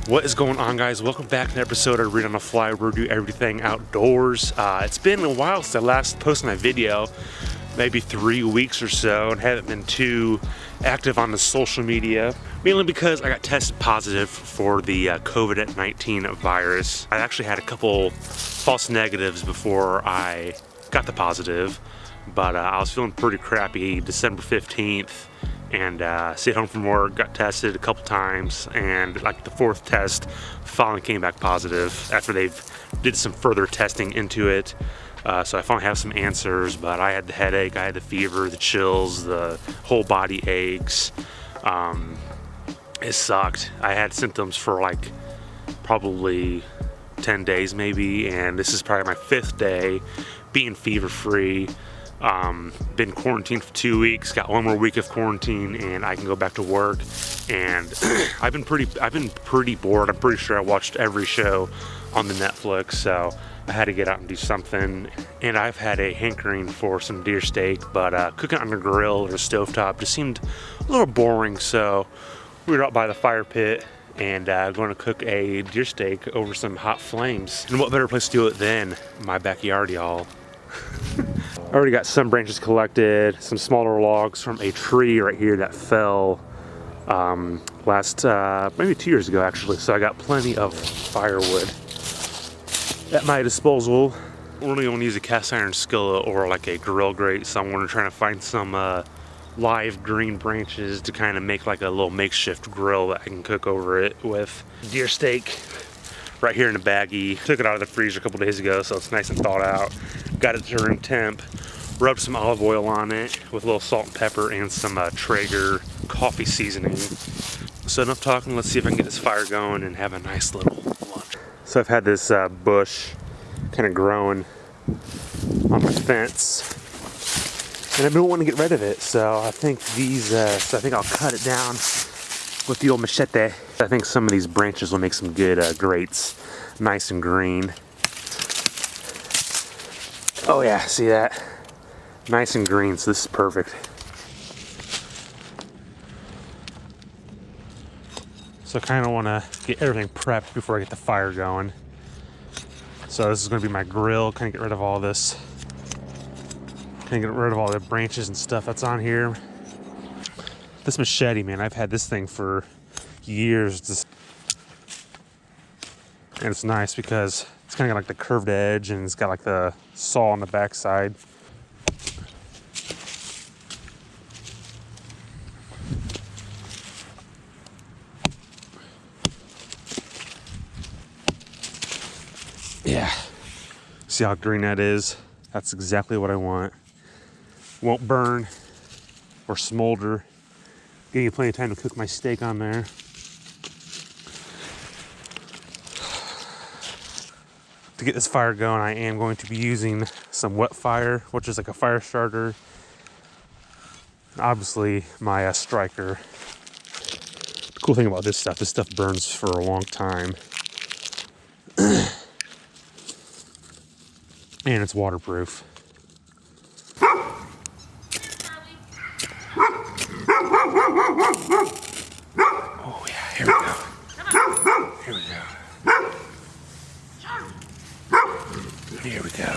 What is going on, guys? Welcome back to an episode of Read on the Fly, where we do everything outdoors. It's been a while since I last posted my video, maybe 3 weeks or so, and haven't been too active on the social media, mainly because I got tested positive for the COVID-19 virus. I actually had a couple false negatives before I got the positive, but I was feeling pretty crappy December 15th. And stayed home from work, got tested a couple times, and like the 4th test finally came back positive after they did some further testing into it. So I finally have some answers, but I had the headache, I had the fever, the chills, the whole body aches. It sucked. I had symptoms for like probably 10 days maybe, and this is probably my 5th day being fever free. Been quarantined for 2 weeks, got 1 more week of quarantine, and I can go back to work. And I've been pretty bored. I'm pretty sure I watched every show on the Netflix, so I had to get out and do something. And I've had a hankering for some deer steak, but cooking on the grill or the stovetop just seemed a little boring, so we were out by the fire pit and going to cook a deer steak over some hot flames. And what better place to do it than my backyard, y'all. I already got some branches collected, some smaller logs from a tree right here that fell last, maybe 2 years ago actually, so I got plenty of firewood at my disposal. We're only going to use a cast iron skillet or like a grill grate, so I'm going to try to find some live green branches to kind of make like a little makeshift grill that I can cook over it with. Deer steak right here in a baggie. Took it out of the freezer a couple days ago, so it's nice and thawed out. Got it to room temp. Rubbed some olive oil on it with a little salt and pepper and some Traeger coffee seasoning. So enough talking, let's see if I can get this fire going and have a nice little lunch. So I've had this bush kind of growing on my fence, and I've been wanting to get rid of it. So I think I'll cut it down with the old machete. I think some of these branches will make some good grates, nice and green. Oh yeah, see that? Nice and green, so this is perfect. So I kind of want to get everything prepped before I get the fire going. So this is going to be my grill, kind of get rid of all this. Kind of get rid of all the branches and stuff that's on here. This machete, man, I've had this thing for years. And it's nice because it's kind of got like the curved edge, and it's got like the saw on the backside. Yeah, see how green that is? That's exactly what I want. Won't burn or smolder. Give me plenty of time to cook my steak on there. To get this fire going, I am going to be using some wet fire, which is like a fire starter. And obviously my striker. The cool thing about this stuff burns for a long time. And it's waterproof. Oh yeah, here we go. Here we go. Here we go.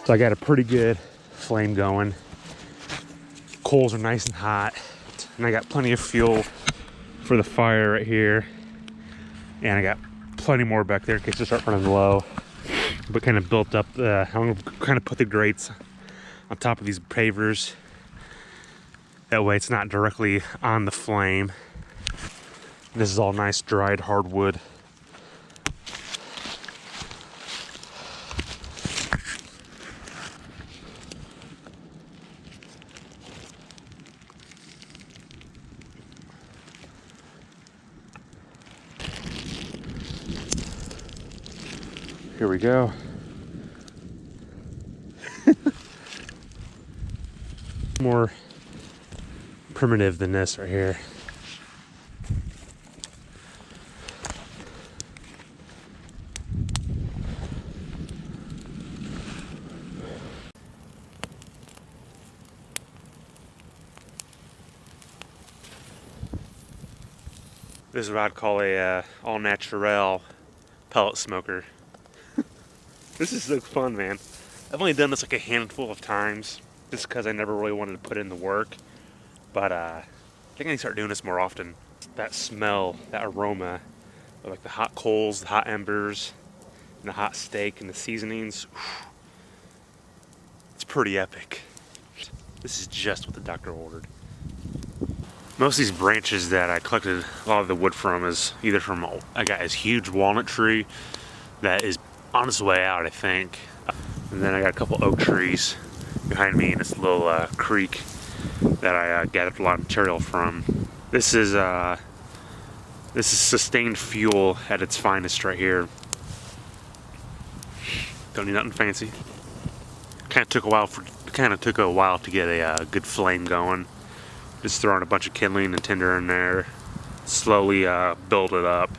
So I got a pretty good flame going. Coals are nice and hot, and I got plenty of fuel for the fire right here. And I got plenty more back there in case they start running low. But kind of built up I'm gonna kind of put the grates on top of these pavers. That way it's not directly on the flame. This is all nice dried hardwood. Here we go. More primitive than this right here. This is what I'd call a all natural pellet smoker. This is so fun, man. I've only done this like a handful of times just because I never really wanted to put in the work. But I think I need to start doing this more often. That smell, that aroma of like the hot coals, the hot embers, and the hot steak and the seasonings. It's pretty epic. This is just what the doctor ordered. Most of these branches that I collected a lot of the wood from is either from, I got this huge walnut tree that is on its way out, I think. And then I got a couple oak trees behind me in this little creek that I gathered a lot of material from. This is sustained fuel at its finest right here. Don't need nothing fancy. Kind of took a while to get a good flame going. Just throwing a bunch of kindling and tinder in there, slowly build it up.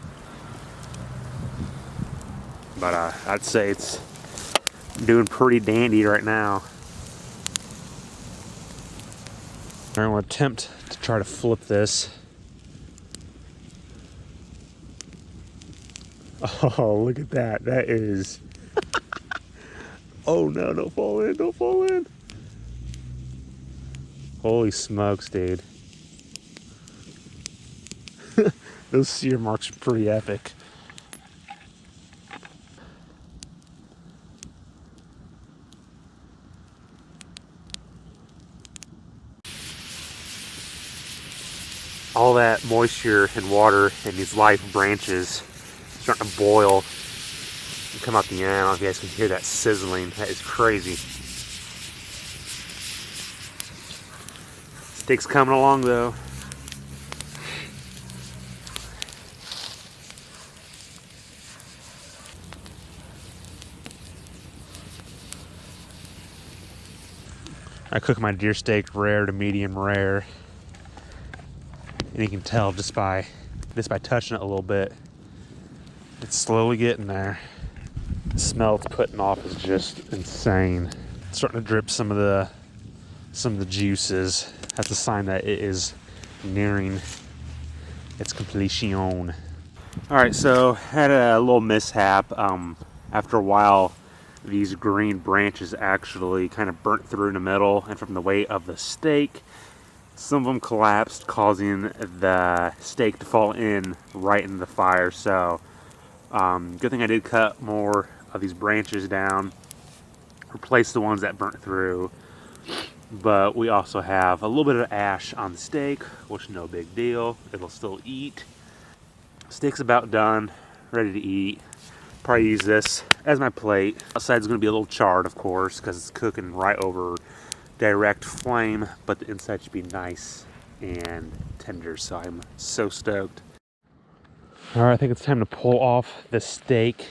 But I'd say it's doing pretty dandy right now. I'm going to attempt to try to flip this. Oh, look at that. That is... Oh no, don't fall in, don't fall in. Holy smokes, dude. Those sear marks are pretty epic. All that moisture and water in these live branches starting to boil and come out the end. I don't know if you guys can hear that sizzling. That is crazy. Steak's coming along though. I cook my deer steak rare to medium rare. And you can tell just by touching it a little bit. It's slowly getting there. The smell it's putting off is just insane. It's starting to drip some of the juices. That's a sign that it is nearing its completion. All right, so had a little mishap. After a while, these green branches actually kind of burnt through in the middle, and from the weight of the steak, some of them collapsed, causing the steak to fall in right in the fire. So, good thing I did cut more of these branches down, replace the ones that burnt through. But we also have a little bit of ash on the steak, which is no big deal. It'll still eat. Steak's about done, ready to eat. Probably use this as my plate. Outside's gonna be a little charred, of course, because it's cooking right over direct flame, but the inside should be nice and tender, so I'm so stoked. All right, I think it's time to pull off the steak.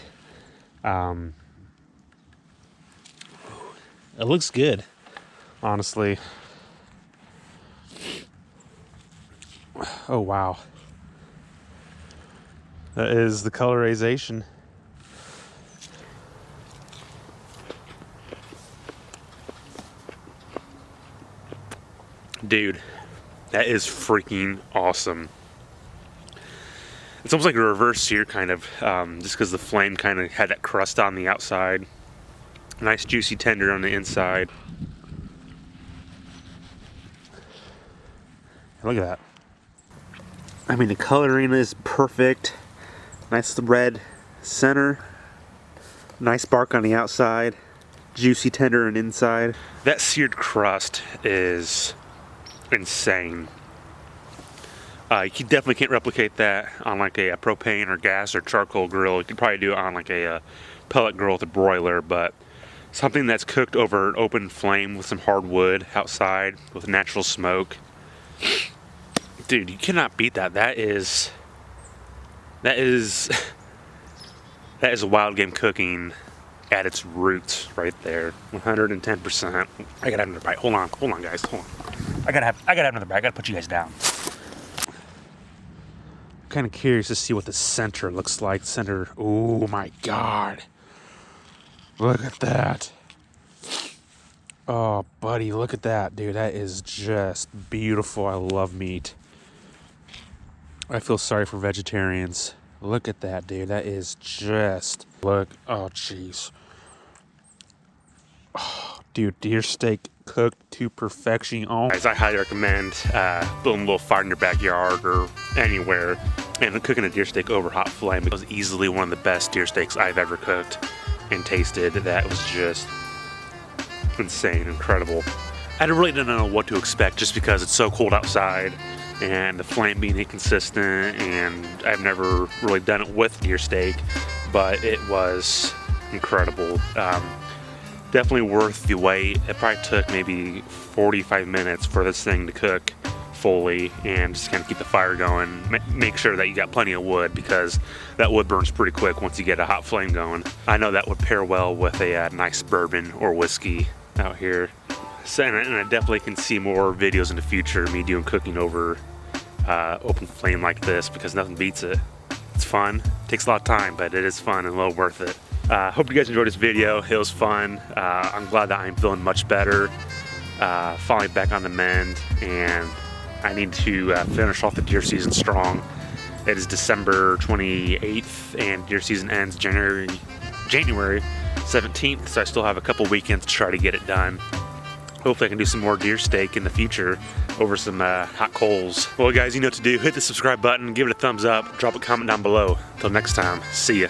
It looks good, honestly. Oh wow, that is the colorization. Dude, that is freaking awesome. It's almost like a reverse sear kind of, just because the flame kind of had that crust on the outside. Nice juicy tender on the inside. Look at that. I mean, the coloring is perfect. Nice red center. Nice bark on the outside. Juicy tender on the inside. That seared crust is insane. You definitely can't replicate that on like a propane or gas or charcoal grill. You could probably do it on like a pellet grill with a broiler, but something that's cooked over an open flame with some hardwood outside with natural smoke. Dude, you cannot beat that. That is wild game cooking at its roots right there. 110%. I gotta have another bite. Hold on guys, hold on. I gotta have another bite. I gotta put you guys down. I'm kind of curious to see what the center looks like. Center, oh my God. Look at that. Oh, buddy, look at that, dude. That is just beautiful. I love meat. I feel sorry for vegetarians. Look at that, dude. That is just... Look. Oh, jeez. Oh, dude, deer steak cooked to perfection. Oh. Guys, I highly recommend building a little fire in your backyard or anywhere and cooking a deer steak over hot flame. It was easily one of the best deer steaks I've ever cooked and tasted. That was just insane, incredible. I really didn't know what to expect just because it's so cold outside and the flame being inconsistent, and I've never really done it with deer steak, but it was incredible. Definitely worth the wait. It probably took maybe 45 minutes for this thing to cook fully, and just kind of keep the fire going. Make sure that you got plenty of wood, because that wood burns pretty quick once you get a hot flame going. I know that would pair well with a nice bourbon or whiskey out here. So, and I definitely can see more videos in the future of me doing cooking over open flame like this, because nothing beats it. It's fun. It takes a lot of time, but it is fun and well worth it. Hope you guys enjoyed this video. It was fun. I'm glad that I'm feeling much better. Finally back on the mend, and I need to finish off the deer season strong. It is December 28th, and deer season ends January 17th, so I still have a couple weekends to try to get it done. Hopefully I can do some more deer steak in the future over some hot coals. Well guys, you know what to do. Hit the subscribe button, give it a thumbs up, drop a comment down below. Until next time, see ya.